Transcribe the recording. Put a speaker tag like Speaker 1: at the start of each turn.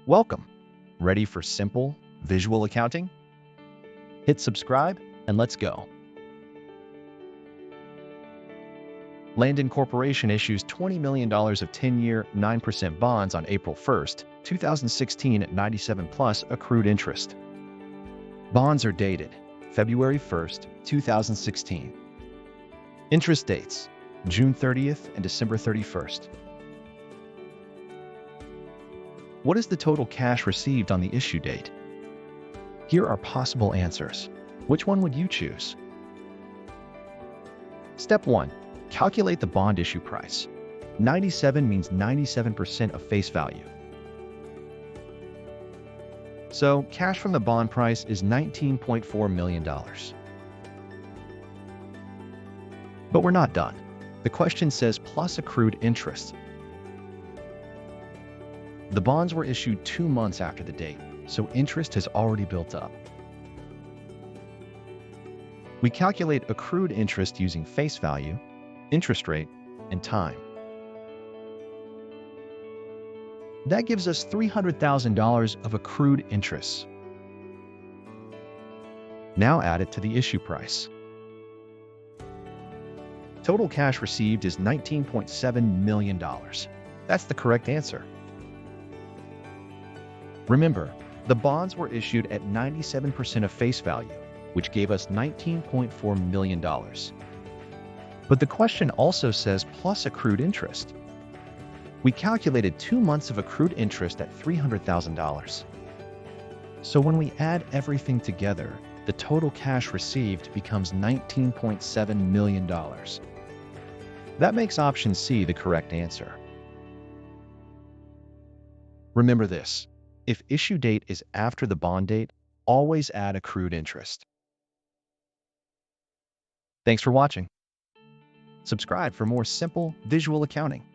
Speaker 1: Welcome. Ready for simple visual accounting? Hit subscribe and let's go. Landon Corporation issues $20 million of 10-year, 9% bonds on April 1st, 2016 at 97 plus accrued interest. Bonds are dated February 1st, 2016. Interest dates June 30th and December 31st. What is the total cash received on the issue date? Here are possible answers. Which one would you choose? Step 1. Calculate the bond issue price. 97 means 97% of face value. So, cash from the bond price is $19.4 million. But we're not done. The question says plus accrued interest. The bonds were issued 2 months after the date, so interest has already built up. We calculate accrued interest using face value, interest rate, and time. That gives us $300,000 of accrued interest. Now add it to the issue price. Total cash received is $19.7 million. That's the correct answer. Remember, the bonds were issued at 97% of face value, which gave us $19.4 million. But the question also says plus accrued interest. We calculated 2 months of accrued interest at $300,000. So when we add everything together, the total cash received becomes $19.7 million. That makes option C the correct answer. Remember this. If issue date is after the bond date, always add accrued interest. Thanks for watching. Subscribe for more simple visual accounting.